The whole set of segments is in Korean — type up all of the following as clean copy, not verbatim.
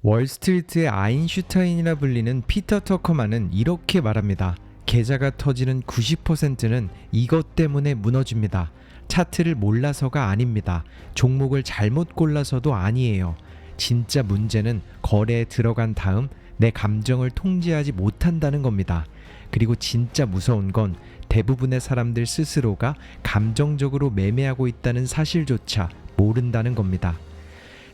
월스트리트의 아인슈타인이라 불리는 피터 터커만은 이렇게 말합니다. 계좌가 터지는 90%는 이것 때문에 무너집니다. 차트를 몰라서가 아닙니다. 종목을 잘못 골라서도 아니에요. 진짜 문제는 거래에 들어간 다음 내 감정을 통제하지 못한다는 겁니다. 그리고 진짜 무서운 건 대부분의 사람들 스스로가 감정적으로 매매하고 있다는 사실조차 모른다는 겁니다.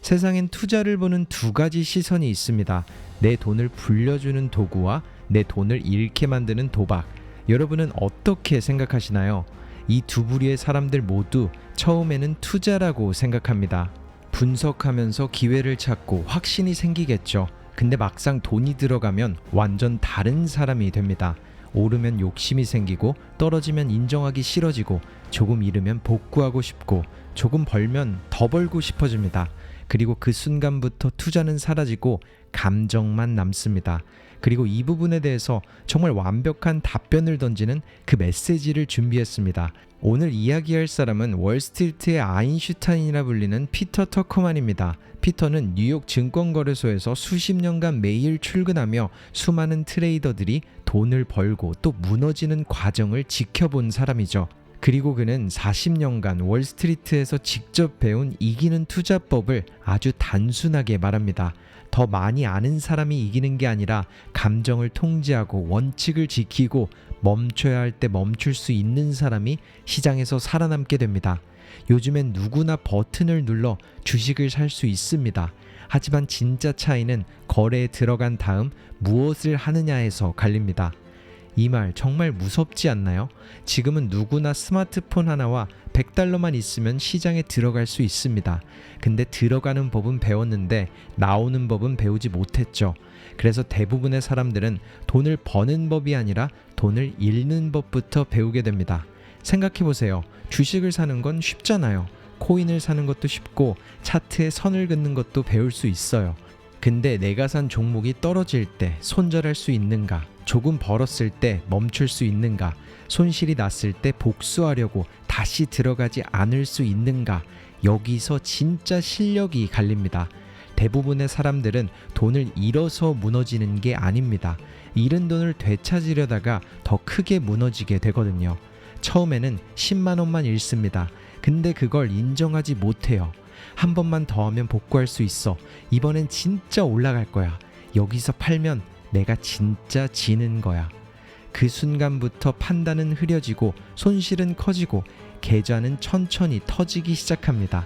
세상엔 투자를 보는 두 가지 시선이 있습니다. 내 돈을 불려주는 도구와 내 돈을 잃게 만드는 도박. 여러분은 어떻게 생각하시나요? 이 두 부류의 사람들 모두 처음에는 투자라고 생각합니다. 분석하면서 기회를 찾고 확신이 생기겠죠. 근데 막상 돈이 들어가면 완전 다른 사람이 됩니다. 오르면 욕심이 생기고 떨어지면 인정하기 싫어지고 조금 잃으면 복구하고 싶고 조금 벌면 더 벌고 싶어집니다. 그리고 그 순간부터 투자는 사라지고 감정만 남습니다. 그리고 이 부분에 대해서 정말 완벽한 답변을 던지는 그 메시지를 준비했습니다. 오늘 이야기할 사람은 월스트리트의 아인슈타인이라 불리는 피터 터커만입니다. 피터는 뉴욕 증권거래소에서 수십 년간 매일 출근하며 수많은 트레이더들이 돈을 벌고 또 무너지는 과정을 지켜본 사람이죠. 그리고 그는 40년간 월스트리트에서 직접 배운 이기는 투자법을 아주 단순하게 말합니다. 더 많이 아는 사람이 이기는 게 아니라 감정을 통제하고 원칙을 지키고 멈춰야 할 때 멈출 수 있는 사람이 시장에서 살아남게 됩니다. 요즘엔 누구나 버튼을 눌러 주식을 살 수 있습니다. 하지만 진짜 차이는 거래에 들어간 다음 무엇을 하느냐에서 갈립니다. 이 말 정말 무섭지 않나요? 지금은 누구나 스마트폰 하나와 $100만 있으면 시장에 들어갈 수 있습니다. 근데 들어가는 법은 배웠는데 나오는 법은 배우지 못했죠. 그래서 대부분의 사람들은 돈을 버는 법이 아니라 돈을 잃는 법부터 배우게 됩니다. 생각해보세요. 주식을 사는 건 쉽잖아요. 코인을 사는 것도 쉽고 차트에 선을 긋는 것도 배울 수 있어요. 근데 내가 산 종목이 떨어질 때 손절할 수 있는가? 조금 벌었을 때 멈출 수 있는가? 손실이 났을 때 복수하려고 다시 들어가지 않을 수 있는가? 여기서 진짜 실력이 갈립니다. 대부분의 사람들은 돈을 잃어서 무너지는 게 아닙니다. 잃은 돈을 되찾으려다가 더 크게 무너지게 되거든요. 처음에는 10만 원만 잃습니다. 근데 그걸 인정하지 못해요. 한 번만 더 하면 복구할 수 있어. 이번엔 진짜 올라갈 거야. 여기서 팔면 내가 진짜 지는 거야. 그 순간부터 판단은 흐려지고 손실은 커지고 계좌는 천천히 터지기 시작합니다.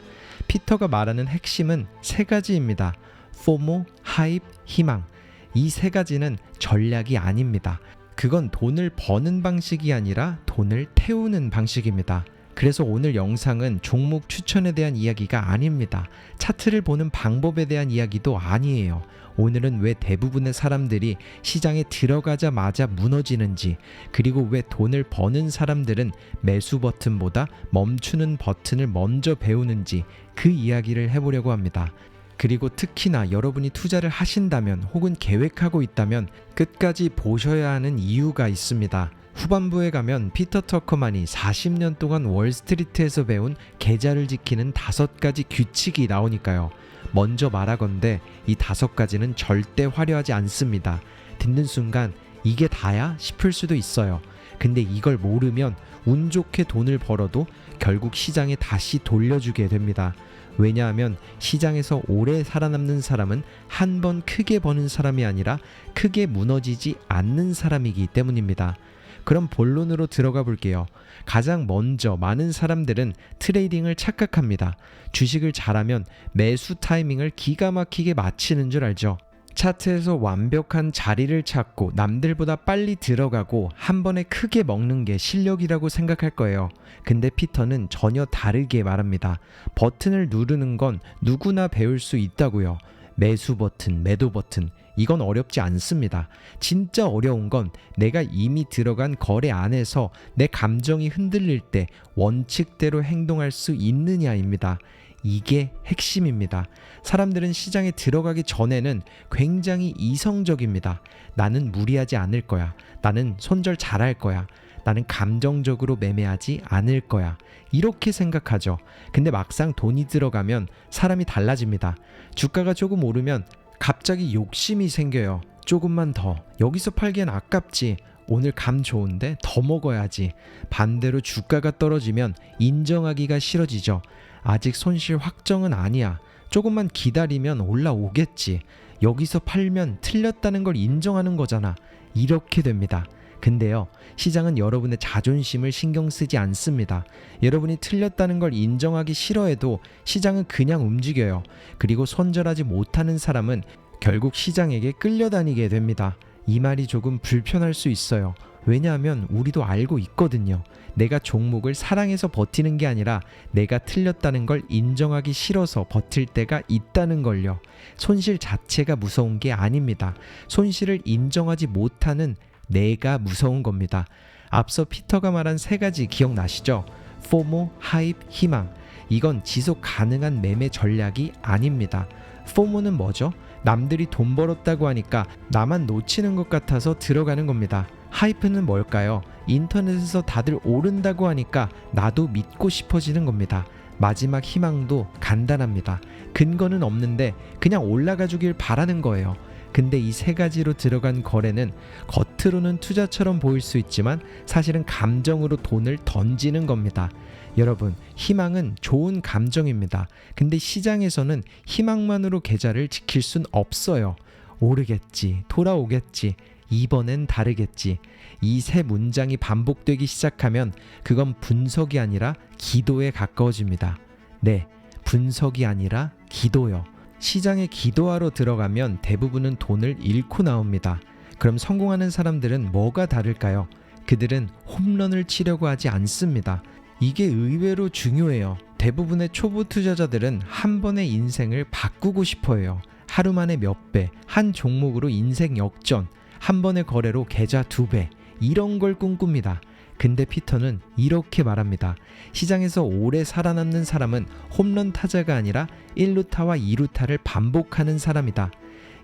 피터가 말하는 핵심은 세 가지입니다. 포모, 하입, 희망. 이 세 가지는 전략이 아닙니다. 그건 돈을 버는 방식이 아니라 돈을 태우는 방식입니다. 그래서 오늘 영상은 종목 추천에 대한 이야기가 아닙니다. 차트를 보는 방법에 대한 이야기도 아니에요. 오늘은 왜 대부분의 사람들이 시장에 들어가자마자 무너지는지, 그리고 왜 돈을 버는 사람들은 매수 버튼보다 멈추는 버튼을 먼저 배우는지 그 이야기를 해보려고 합니다. 그리고 특히나 여러분이 투자를 하신다면 혹은 계획하고 있다면 끝까지 보셔야 하는 이유가 있습니다. 후반부에 가면 피터 터커만이 40년 동안 월스트리트에서 배운 계좌를 지키는 5가지 규칙이 나오니까요. 먼저 말하건대 이 5가지는 절대 화려하지 않습니다. 듣는 순간 이게 다야? 싶을 수도 있어요. 근데 이걸 모르면 운 좋게 돈을 벌어도 결국 시장에 다시 돌려주게 됩니다. 왜냐하면 시장에서 오래 살아남는 사람은 한 번 크게 버는 사람이 아니라 크게 무너지지 않는 사람이기 때문입니다. 그럼 본론으로 들어가 볼게요. 가장 먼저 많은 사람들은 트레이딩을 착각합니다. 주식을 잘하면 매수 타이밍을 기가 막히게 맞히는 줄 알죠. 차트에서 완벽한 자리를 찾고 남들보다 빨리 들어가고 한 번에 크게 먹는 게 실력이라고 생각할 거예요. 근데 피터는 전혀 다르게 말합니다. 버튼을 누르는 건 누구나 배울 수 있다고요. 매수 버튼, 매도 버튼, 이건 어렵지 않습니다. 진짜 어려운 건 내가 이미 들어간 거래 안에서 내 감정이 흔들릴 때 원칙대로 행동할 수 있느냐입니다. 이게 핵심입니다. 사람들은 시장에 들어가기 전에는 굉장히 이성적입니다. 나는 무리하지 않을 거야. 나는 손절 잘할 거야. 나는 감정적으로 매매하지 않을 거야. 이렇게 생각하죠. 근데 막상 돈이 들어가면 사람이 달라집니다. 주가가 조금 오르면 갑자기 욕심이 생겨요. 조금만 더. 여기서 팔기엔 아깝지. 오늘 감 좋은데 더 먹어야지. 반대로 주가가 떨어지면 인정하기가 싫어지죠. 아직 손실 확정은 아니야. 조금만 기다리면 올라오겠지. 여기서 팔면 틀렸다는 걸 인정하는 거잖아. 이렇게 됩니다. 근데요, 시장은 여러분의 자존심을 신경 쓰지 않습니다. 여러분이 틀렸다는 걸 인정하기 싫어해도 시장은 그냥 움직여요. 그리고 손절하지 못하는 사람은 결국 시장에게 끌려다니게 됩니다. 이 말이 조금 불편할 수 있어요. 왜냐하면 우리도 알고 있거든요. 내가 종목을 사랑해서 버티는 게 아니라 내가 틀렸다는 걸 인정하기 싫어서 버틸 때가 있다는 걸요. 손실 자체가 무서운 게 아닙니다. 손실을 인정하지 못하는 내가 무서운 겁니다. 앞서 피터가 말한 3가지 기억나시죠? 포모, 하입, 희망. 이건 지속 가능한 매매 전략이 아닙니다. 포모는 뭐죠? 남들이 돈 벌었다고 하니까 나만 놓치는 것 같아서 들어가는 겁니다. 하이프는 뭘까요? 인터넷에서 다들 오른다고 하니까 나도 믿고 싶어지는 겁니다. 마지막 희망도 간단합니다. 근거는 없는데 그냥 올라가 주길 바라는 거예요. 근데 이 3가지로 들어간 거래는 겉으로는 투자처럼 보일 수 있지만 사실은 감정으로 돈을 던지는 겁니다. 여러분, 희망은 좋은 감정입니다. 근데 시장에서는 희망만으로 계좌를 지킬 순 없어요. 오르겠지, 돌아오겠지, 이번엔 다르겠지. 이 3문장이 반복되기 시작하면 그건 분석이 아니라 기도에 가까워집니다. 네, 분석이 아니라 기도요. 시장에 기도하러 들어가면 대부분은 돈을 잃고 나옵니다. 그럼 성공하는 사람들은 뭐가 다를까요? 그들은 홈런을 치려고 하지 않습니다. 이게 의외로 중요해요. 대부분의 초보 투자자들은 한 번의 인생을 바꾸고 싶어 해요. 하루 만에 몇 배, 한 종목으로 인생 역전, 한 번의 거래로 계좌 2배, 이런 걸 꿈꿉니다. 근데 피터는 이렇게 말합니다. 시장에서 오래 살아남는 사람은 홈런 타자가 아니라 1루타와 2루타를 반복하는 사람이다.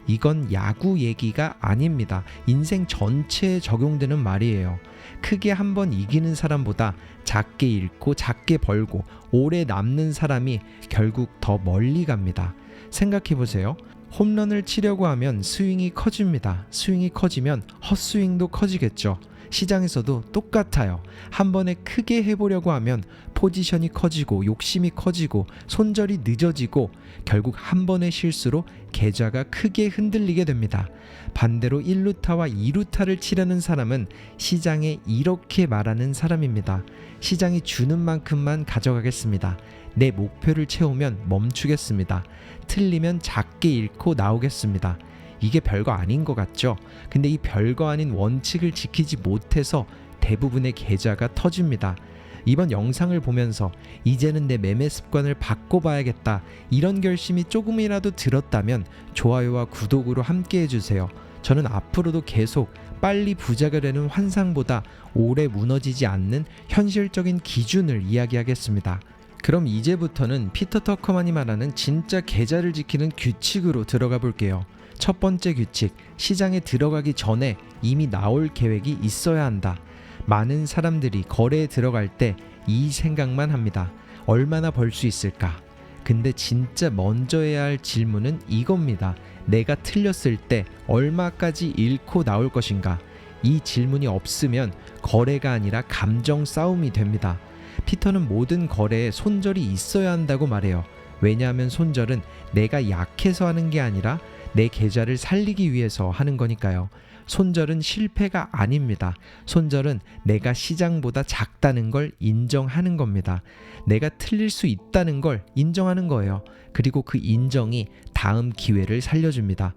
이건 야구 얘기가 아닙니다. 인생 전체에 적용되는 말이에요. 크게 한 번 이기는 사람보다 작게 잃고 작게 벌고 오래 남는 사람이 결국 더 멀리 갑니다. 생각해보세요. 홈런을 치려고 하면 스윙이 커집니다. 스윙이 커지면 헛스윙도 커지겠죠. 시장에서도 똑같아요. 한 번에 크게 해보려고 하면 포지션이 커지고 욕심이 커지고 손절이 늦어지고 결국 한 번의 실수로 계좌가 크게 흔들리게 됩니다. 반대로 1루타와 2루타를 치려는 사람은 시장에 이렇게 말하는 사람입니다. 시장이 주는 만큼만 가져가겠습니다. 내 목표를 채우면 멈추겠습니다. 틀리면 작게 잃고 나오겠습니다. 이게 별거 아닌 것 같죠? 근데 이 별거 아닌 원칙을 지키지 못해서 대부분의 계좌가 터집니다. 이번 영상을 보면서 이제는 내 매매 습관을 바꿔봐야겠다, 이런 결심이 조금이라도 들었다면 좋아요와 구독으로 함께 해주세요. 저는 앞으로도 계속 빨리 부자가 되는 환상보다 오래 무너지지 않는 현실적인 기준을 이야기하겠습니다. 그럼 이제부터는 피터 터커만이 말하는 진짜 계좌를 지키는 규칙으로 들어가 볼게요. 첫 번째 규칙, 시장에 들어가기 전에 이미 나올 계획이 있어야 한다. 많은 사람들이 거래에 들어갈 때 이 생각만 합니다. 얼마나 벌 수 있을까? 근데 진짜 먼저 해야 할 질문은 이겁니다. 내가 틀렸을 때 얼마까지 잃고 나올 것인가? 이 질문이 없으면 거래가 아니라 감정 싸움이 됩니다. 피터는 모든 거래에 손절이 있어야 한다고 말해요. 왜냐하면 손절은 내가 약해서 하는 게 아니라 내 계좌를 살리기 위해서 하는 거니까요. 손절은 실패가 아닙니다. 손절은 내가 시장보다 작다는 걸 인정하는 겁니다. 내가 틀릴 수 있다는 걸 인정하는 거예요. 그리고 그 인정이 다음 기회를 살려줍니다.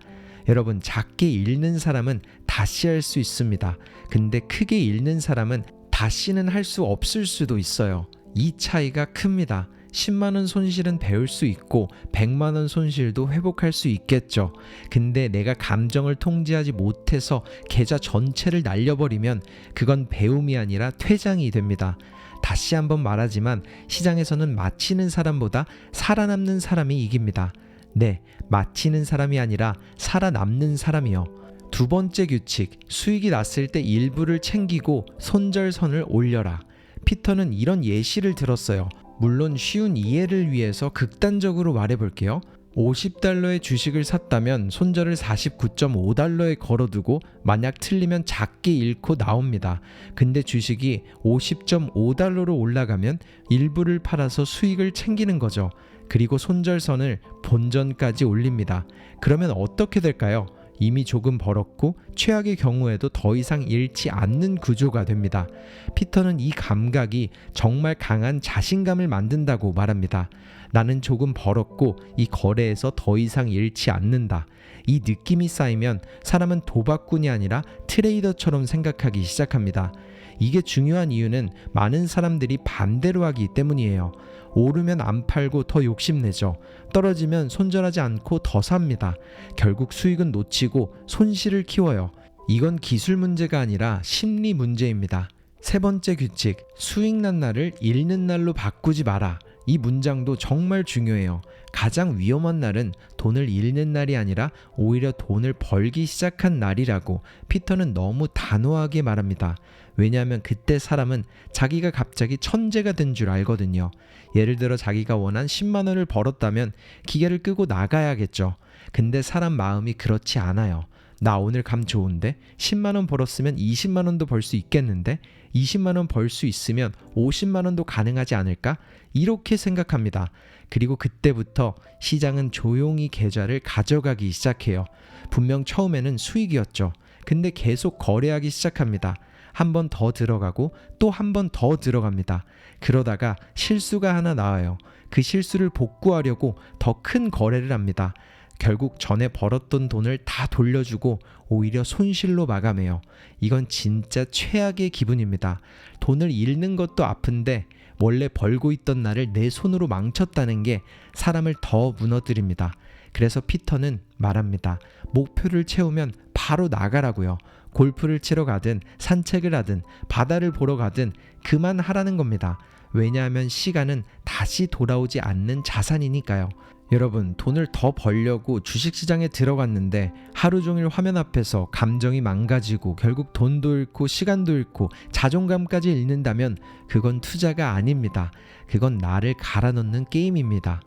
여러분, 작게 잃는 사람은 다시 할 수 있습니다. 근데 크게 잃는 사람은 다시는 할 수 없을 수도 있어요. 이 차이가 큽니다. 10만원 손실은 배울 수 있고 100만원 손실도 회복할 수 있겠죠. 근데 내가 감정을 통제하지 못해서 계좌 전체를 날려버리면 그건 배움이 아니라 퇴장이 됩니다. 다시 한번 말하지만 시장에서는 마치는 사람보다 살아남는 사람이 이깁니다. 네, 마치는 사람이 아니라 살아남는 사람이요. 두 번째 규칙, 수익이 났을 때 일부를 챙기고 손절선을 올려라. 피터는 이런 예시를 들었어요. 물론 쉬운 이해를 위해서 극단적으로 말해볼게요. $50의 주식을 샀다면 손절을 $49.5에 걸어두고 만약 틀리면 작게 잃고 나옵니다. 근데 주식이 $50.5로 올라가면 일부를 팔아서 수익을 챙기는 거죠. 그리고 손절선을 본전까지 올립니다. 그러면 어떻게 될까요? 이미 조금 벌었고 최악의 경우에도 더 이상 잃지 않는 구조가 됩니다. 피터는 이 감각이 정말 강한 자신감을 만든다고 말합니다. 나는 조금 벌었고 이 거래에서 더 이상 잃지 않는다. 이 느낌이 쌓이면 사람은 도박꾼이 아니라 트레이더처럼 생각하기 시작합니다. 이게 중요한 이유는 많은 사람들이 반대로 하기 때문이에요. 오르면 안 팔고 더 욕심내죠. 떨어지면 손절하지 않고 더 삽니다. 결국 수익은 놓치고 손실을 키워요. 이건 기술 문제가 아니라 심리 문제입니다. 세 번째 규칙, 수익 난 날을 잃는 날로 바꾸지 마라. 이 문장도 정말 중요해요. 가장 위험한 날은 돈을 잃는 날이 아니라 오히려 돈을 벌기 시작한 날이라고 피터는 너무 단호하게 말합니다. 왜냐하면 그때 사람은 자기가 갑자기 천재가 된 줄 알거든요. 예를 들어 자기가 원한 10만 원을 벌었다면 기계를 끄고 나가야겠죠. 근데 사람 마음이 그렇지 않아요. 나 오늘 감 좋은데 10만 원 벌었으면 20만 원도 벌 수 있겠는데 20만 원 벌 수 있으면 50만 원도 가능하지 않을까? 이렇게 생각합니다. 그리고 그때부터 시장은 조용히 계좌를 가져가기 시작해요. 분명 처음에는 수익이었죠. 근데 계속 거래하기 시작합니다. 한 번 더 들어가고 또 한 번 더 들어갑니다. 그러다가 실수가 하나 나와요. 그 실수를 복구하려고 더 큰 거래를 합니다. 결국 전에 벌었던 돈을 다 돌려주고 오히려 손실로 마감해요. 이건 진짜 최악의 기분입니다. 돈을 잃는 것도 아픈데 원래 벌고 있던 날을 내 손으로 망쳤다는 게 사람을 더 무너뜨립니다. 그래서 피터는 말합니다. 목표를 채우면 바로 나가라고요. 골프를 치러 가든 산책을 하든 바다를 보러 가든 그만하라는 겁니다. 왜냐하면 시간은 다시 돌아오지 않는 자산이니까요. 여러분, 돈을 더 벌려고 주식시장에 들어갔는데 하루 종일 화면 앞에서 감정이 망가지고 결국 돈도 잃고 시간도 잃고 자존감까지 잃는다면 그건 투자가 아닙니다. 그건 나를 갈아넣는 게임입니다.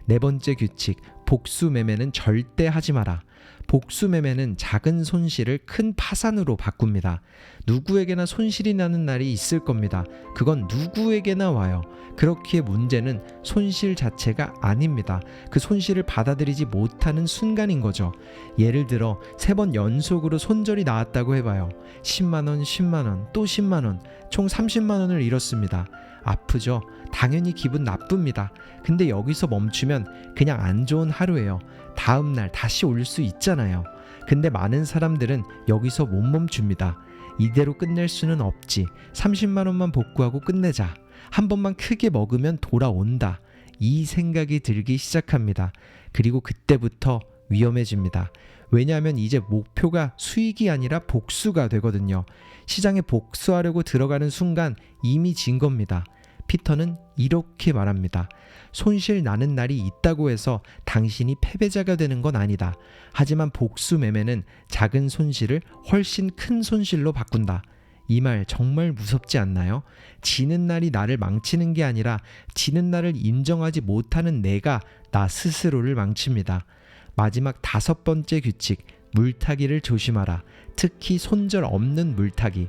네 번째 규칙, 복수 매매는 절대 하지 마라. 복수 매매는 작은 손실을 큰 파산으로 바꿉니다. 누구에게나 손실이 나는 날이 있을 겁니다. 그건 누구에게나 와요. 그렇기에 문제는 손실 자체가 아닙니다. 그 손실을 받아들이지 못하는 순간인 거죠. 예를 들어 3번 연속으로 손절이 나왔다고 해봐요. 10만원, 10만원, 또 10만원, 총 30만원을 잃었습니다. 아프죠? 당연히 기분 나쁩니다. 근데 여기서 멈추면 그냥 안 좋은 하루예요. 다음날 다시 올 수 있잖아요. 근데 많은 사람들은 여기서 못 멈춥니다. 이대로 끝낼 수는 없지. 30만 원만 복구하고 끝내자. 한 번만 크게 먹으면 돌아온다. 이 생각이 들기 시작합니다. 그리고 그때부터 위험해집니다. 왜냐하면 이제 목표가 수익이 아니라 복수가 되거든요. 시장에 복수하려고 들어가는 순간 이미 진 겁니다. 피터는 이렇게 말합니다. 손실 나는 날이 있다고 해서 당신이 패배자가 되는 건 아니다. 하지만 복수 매매는 작은 손실을 훨씬 큰 손실로 바꾼다. 이 말 정말 무섭지 않나요? 지는 날이 나를 망치는 게 아니라 지는 날을 인정하지 못하는 내가 나 스스로를 망칩니다. 마지막 5번째 규칙, 물타기를 조심하라. 특히 손절 없는 물타기.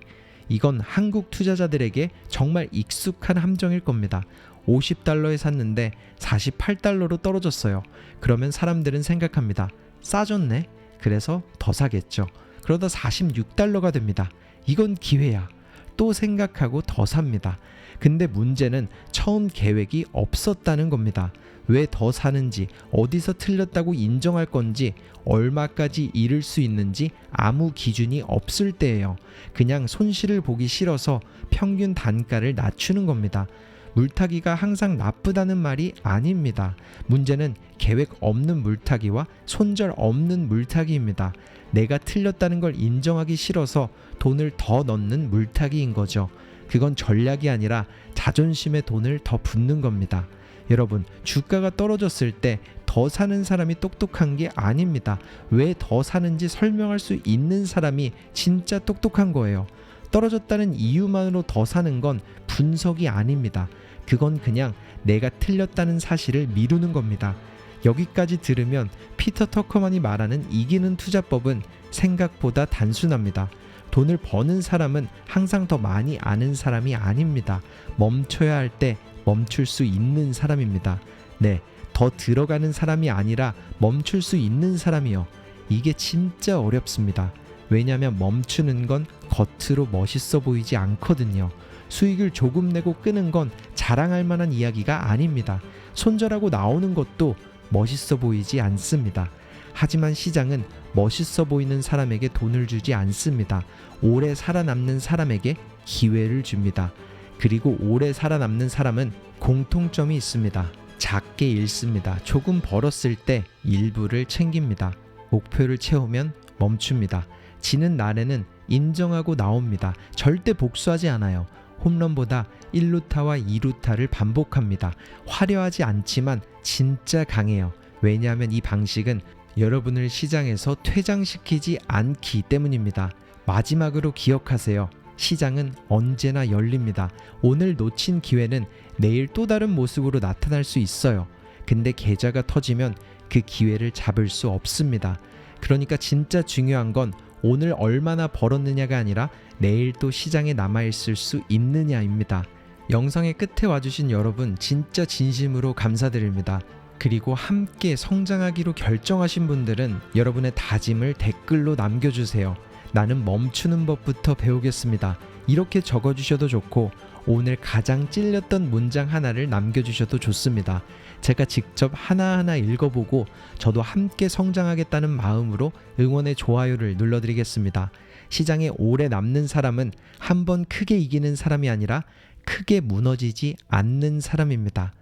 이건 한국 투자자들에게 정말 익숙한 함정일 겁니다. $50에 샀는데 $48로 떨어졌어요. 그러면 사람들은 생각합니다. 싸졌네? 그래서 더 사겠죠. 그러다 $46가 됩니다. 이건 기회야. 또 생각하고 더 삽니다. 근데 문제는 처음 계획이 없었다는 겁니다. 왜 더 사는지, 어디서 틀렸다고 인정할 건지, 얼마까지 잃을 수 있는지 아무 기준이 없을 때예요. 그냥 손실을 보기 싫어서 평균 단가를 낮추는 겁니다. 물타기가 항상 나쁘다는 말이 아닙니다. 문제는 계획 없는 물타기와 손절 없는 물타기입니다. 내가 틀렸다는 걸 인정하기 싫어서 돈을 더 넣는 물타기인 거죠. 그건 전략이 아니라 자존심에 돈을 더 붓는 겁니다. 여러분, 주가가 떨어졌을 때 더 사는 사람이 똑똑한 게 아닙니다. 왜 더 사는지 설명할 수 있는 사람이 진짜 똑똑한 거예요. 떨어졌다는 이유만으로 더 사는 건 분석이 아닙니다. 그건 그냥 내가 틀렸다는 사실을 미루는 겁니다. 여기까지 들으면 피터 터커만이 말하는 이기는 투자법은 생각보다 단순합니다. 돈을 버는 사람은 항상 더 많이 아는 사람이 아닙니다. 멈춰야 할 때 멈출 수 있는 사람입니다. 네, 더 들어가는 사람이 아니라 멈출 수 있는 사람이요. 이게 진짜 어렵습니다. 왜냐하면 멈추는 건 겉으로 멋있어 보이지 않거든요. 수익을 조금 내고 끄는 건 자랑할 만한 이야기가 아닙니다. 손절하고 나오는 것도 멋있어 보이지 않습니다. 하지만 시장은 멋있어 보이는 사람에게 돈을 주지 않습니다. 오래 살아남는 사람에게 기회를 줍니다. 그리고 오래 살아남는 사람은 공통점이 있습니다. 작게 잃습니다. 조금 벌었을 때 일부를 챙깁니다. 목표를 채우면 멈춥니다. 지는 날에는 인정하고 나옵니다. 절대 복수하지 않아요. 홈런보다 1루타와 2루타를 반복합니다. 화려하지 않지만 진짜 강해요. 왜냐하면 이 방식은 여러분을 시장에서 퇴장시키지 않기 때문입니다. 마지막으로 기억하세요. 시장은 언제나 열립니다. 오늘 놓친 기회는 내일 또 다른 모습으로 나타날 수 있어요. 근데 계좌가 터지면 그 기회를 잡을 수 없습니다. 그러니까 진짜 중요한 건 오늘 얼마나 벌었느냐가 아니라 내일 또 시장에 남아있을 수 있느냐입니다. 영상의 끝에 와주신 여러분 진짜 진심으로 감사드립니다. 그리고 함께 성장하기로 결정하신 분들은 여러분의 다짐을 댓글로 남겨주세요. 나는 멈추는 법부터 배우겠습니다. 이렇게 적어주셔도 좋고 오늘 가장 찔렸던 문장 하나를 남겨주셔도 좋습니다. 제가 직접 하나하나 읽어보고 저도 함께 성장하겠다는 마음으로 응원의 좋아요를 눌러드리겠습니다. 시장에 오래 남는 사람은 한번 크게 이기는 사람이 아니라 크게 무너지지 않는 사람입니다.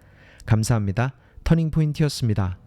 감사합니다. 터닝포인트였습니다.